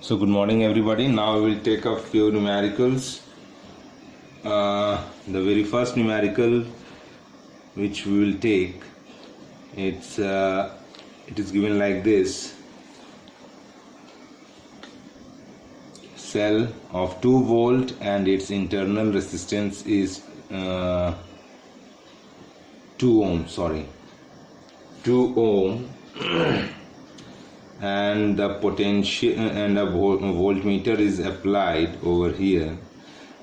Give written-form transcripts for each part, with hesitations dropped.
So good morning everybody. Now we will take a few numericals. The very first numerical which we will take, it is given like this: cell of 2 volt and its internal resistance is 2 ohm. 2 ohm. And the potential and a voltmeter is applied over here,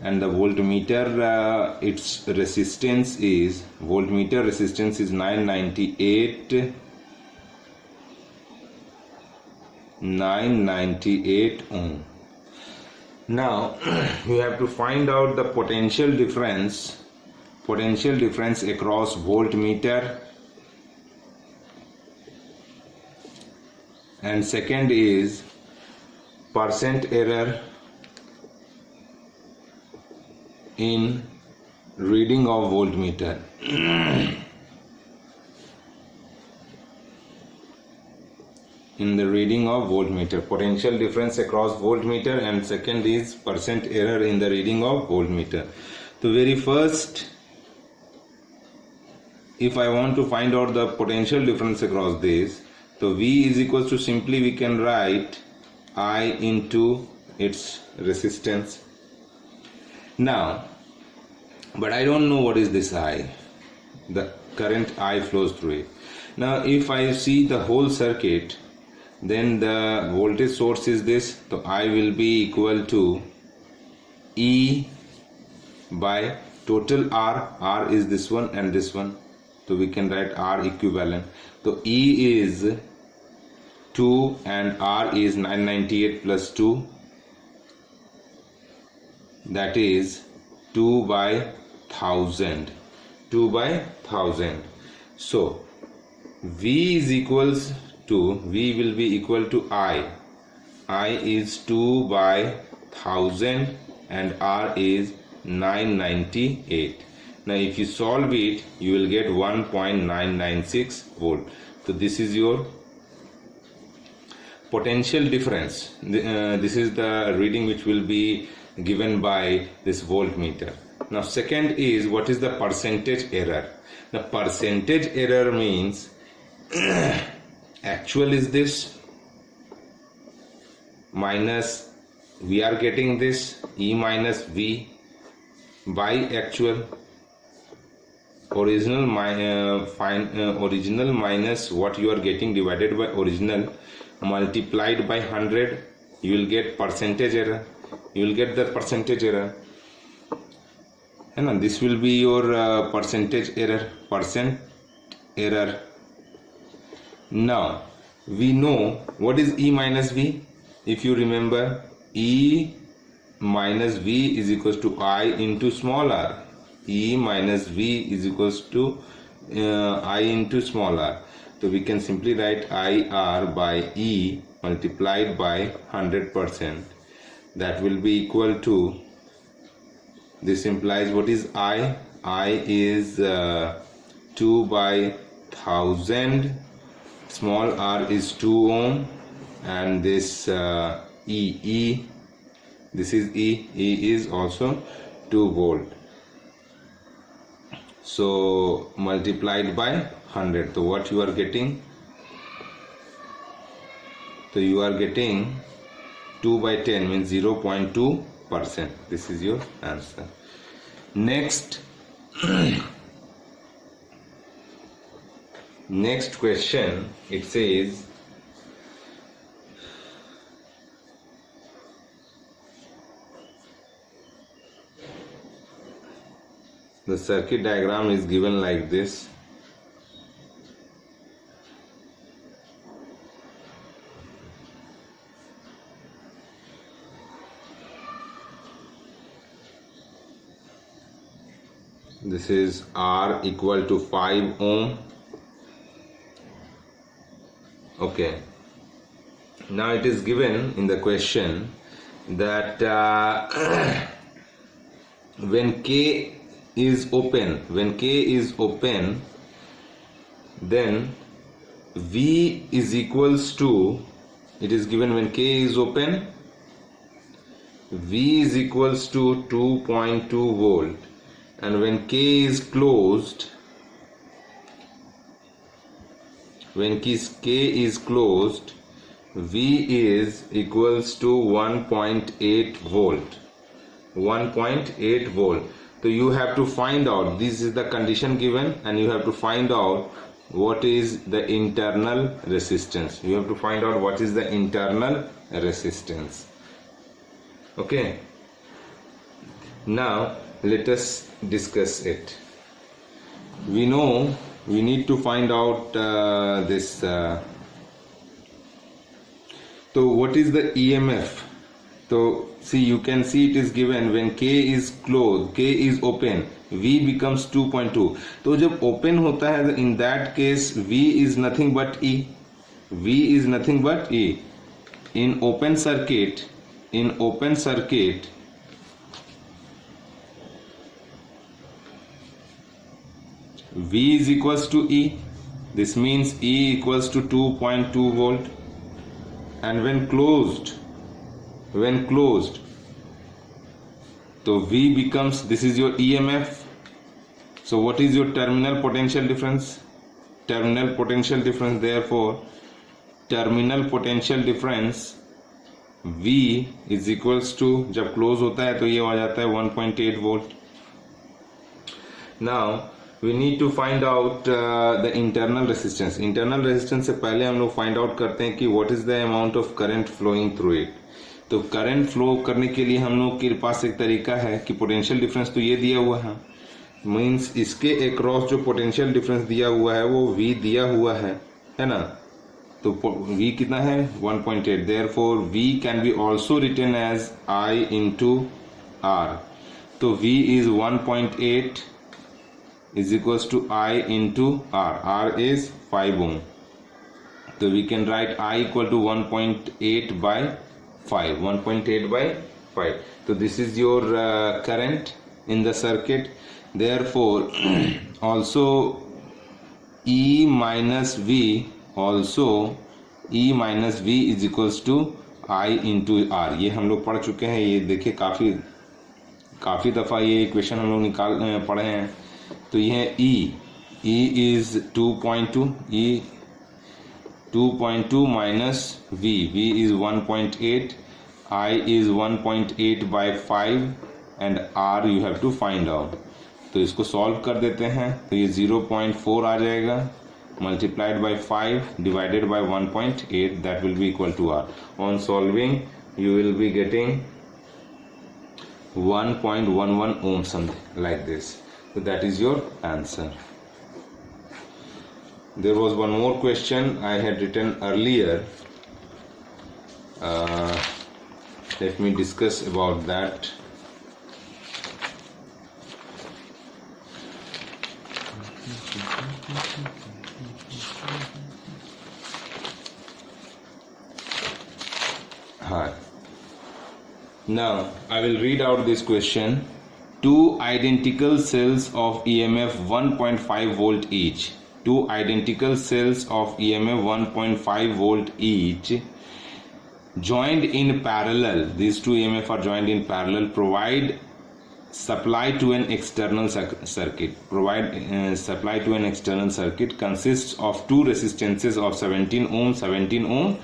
and the voltmeter its resistance is, voltmeter resistance is 998 ohm. Now you have to find out the potential difference across voltmeter, and second is percent error in reading of voltmeter. In the reading of voltmeter, potential difference across voltmeter, and second is percent error in the reading of voltmeter. The very first, if I want to find out the potential difference across this, so V is equals to, simply we can write I into its resistance. Now, but I don't know what is this I. The current I flows through it. Now if I see the whole circuit, then the voltage source is this, so I will be equal to E by total R is this one and this one, so we can write R equivalent. So E is 2 and R is 998 plus 2, that is 2 by 1000. So V is equals to, V will be equal to I is 2 by 1000 and R is 998. Now if you solve it, you will get 1.996 volt. So this is your potential difference. This is the reading which will be given by this voltmeter. Now second is, what is the percentage error? The percentage error means actual is this minus, we are getting this E minus V by actual, original minus what you are getting divided by original, multiplied by 100, you will get percentage error. You will get the percentage error, and this will be your percentage error, Now we know what is E minus V. If you remember, E minus V is equals to I into small r. E minus V is equals to I into small r. So we can simply write IR by E multiplied by 100%. That will be equal to, this implies what is I? I is 2 by 1000, small r is 2 ohm, and this E, this is E is also 2 volt. So multiplied by 100, so what you are getting? So you are getting 2 by 10 means 0.2%. This is your answer. Next next question, it says the circuit diagram is given like this. This is R equal to 5 ohm. Okay. Now it is given in the question that when K is open, then V is equals to, it is given when K is open, V is equals to 2.2 volt, and when K is closed, V is equals to 1.8 volt. 1.8 volt. So you have to find out, this is the condition given, and you have to find out what is the internal resistance. You have to find out what is the internal resistance. Okay. Now let us discuss it. We know we need to find out this. So what is the EMF? So see, you can see it is given when K is closed, K is open, V becomes 2.2. तो जब open होता है, in that case V is nothing but E. V is nothing but E. In open circuit, V is equals to E. This means E equals to 2.2 volt. And when closed, so V becomes, this is your EMF. So what is your terminal potential difference? Therefore terminal potential difference V is equals to, जब close होता है तो ये आ जाता है 1.8 volt. Now we need to find out the internal resistance. Internal resistance से पहले हम लोग find out करते हैं कि what is the amount of current flowing through it. तो करंट फ्लो करने के लिए हम लोग के पास एक तरीका है कि पोटेंशियल डिफरेंस तो ये दिया हुआ है, मीन्स इसके अक्रॉस जो पोटेंशियल डिफरेंस दिया हुआ है वो V दिया हुआ है ना. तो V कितना है 1.8. Therefore V can be also written as I into R. तो V is 1.8 is equals to I into R. R is 5 ohm. तो we can write I equal to 1.8 by 5. 1.8 by 5. So this is your current in the circuit. Therefore also E minus V is equals to I into R. ये हम लोग पढ़ चुके हैं. ये देखिए काफी दफा ये इक्वेशन हम लोग पढ़े हैं. तो ये है E is 2.2. E 2.2 minus V is 1.8, I is 1.8 by 5, and R you have to find out. तो इसको सॉल्व कर देते हैं. तो ये 0.4 आ जाएगा, multiplied by 5 divided by 1.8, that will be equal to R. On solving you will be getting 1.11 ohm, something like this. So that is your answer. There was one more question I had written earlier. Let me discuss about that. Hi. Now I will read out this question. Two identical cells of EMF 1.5 volt each. Two identical cells of EMF 1.5 volt each joined in parallel. These two EMF are joined in parallel. Provide supply to an external circuit. Supply to an external circuit consists of two resistances of 17 ohm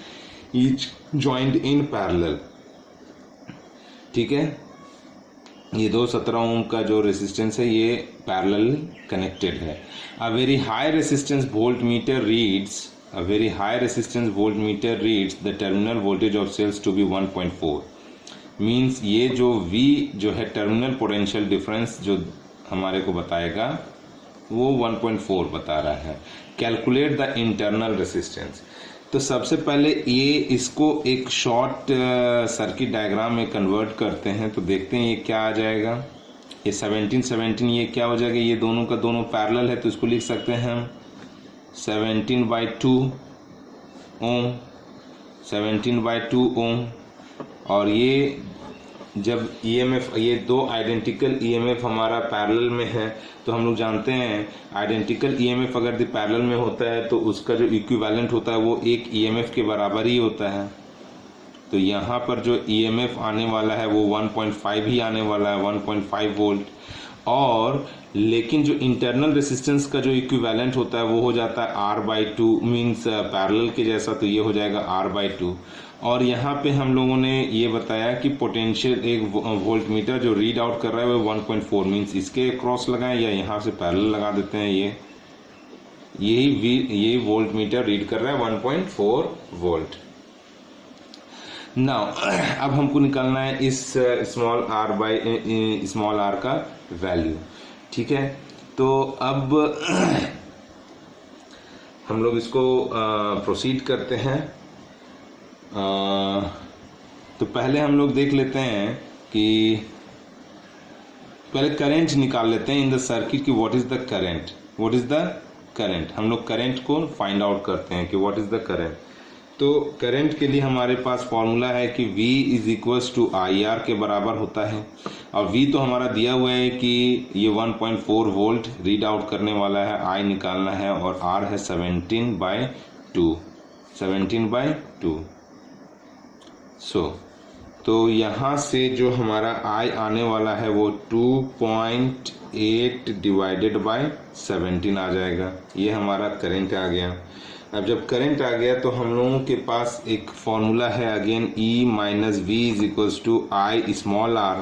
each joined in parallel. ठीक है, ये दो 17 ओम का जो resistance है ये parallel connected है. A very high resistance voltmeter reads the terminal voltage of cells to be 1.4. Means ये जो V जो है टर्मिनल पोटेंशियल डिफरेंस जो हमारे को बताएगा वो 1.4 बता रहा है. Calculate the internal resistance. तो सबसे पहले ये इसको एक शॉर्ट सर्किट डायग्राम में कन्वर्ट करते हैं. तो देखते हैं ये क्या आ जाएगा. ये 17 ये क्या हो जाएगा, ये दोनों का दोनों पैरेलल है तो इसको लिख सकते हैं हम 17/2 ओम, 17/2 ओम. और ये जब EMF, ये दो आइडेंटिकल EMF हमारा पैरेलल में है तो हम लोग जानते हैं आइडेंटिकल EMF अगर पैरेलल में होता है तो उसका जो इक्विवेलेंट होता है वो एक EMF के बराबर ही होता है. तो यहाँ पर जो EMF आने वाला है वो 1.5 ही आने वाला है, 1.5 वोल्ट। और लेकिन जो इंटरनल रेसिस्टेंस का जो इक्विवेलेंट होता है वो हो जाता है R/2, मीन्स पैरेलल के जैसा, तो ये हो जाएगा R/2। और यहाँ पे हम लोगों ने ये बताया कि पोटेंशियल एक वोल्ट मीटर जो रीड आउट कर रहा है वो 1.4, मीन्स इसके क्रॉस लगाएं या यहाँ से पैरेलल लगा देते हैं। ये वोल्ट मीटर रीड कर रहा है 1.4 वोल्ट। नाउ अब हमको निकालना है इस स्मॉल r का वैल्यू, ठीक है। तो अब हम लोग इसको प्रोसीड करते हैं। तो पहले हम लोग देख लेते हैं कि पहले करंट निकाल लेते हैं इन द सर्किट कि व्हाट इज द करंट। हम लोग करंट को फाइंड आउट करते हैं कि व्हाट इज द करंट। तो करंट के लिए हमारे पास फॉर्मूला है कि V is equals to IR के बराबर होता है। और V तो हमारा दिया हुआ है कि ये 1.4 वोल्ट रीड आउट करने वाला है, I निकालना है, और R है 17/2। तो यहाँ से जो हमारा I आने वाला है वो 2.8 डिवाइडेड बाय 17 आ जाएगा। ये हमारा करंट आ गया। अब जब करंट आ गया तो हम लोगों के पास एक फॉर्मूला है again, E minus V is equals to I small r।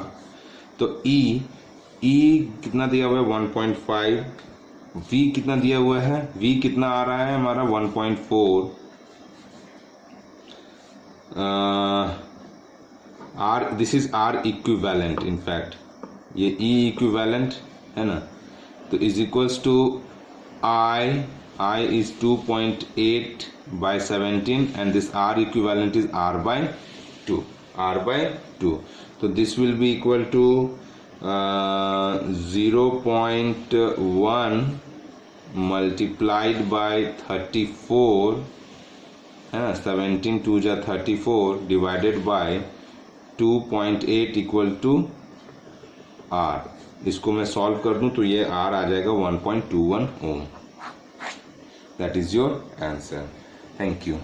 तो E कितना दिया हुआ है 1.5, V कितना दिया हुआ है, V कितना आ रहा है हमारा 1.4, R this is R equivalent, in fact ये E इक्विवेलेंट है ना। तो is equals to I is 2.8/17 and this R equivalent is R/2. So this will be equal to 0.1 multiplied by 34, 17 2 जा 34 divided by 2.8 equal to R। इसको मैं solve कर दूं तो ये R आ जाएगा 1.21 ओम। That is your answer. Thank you.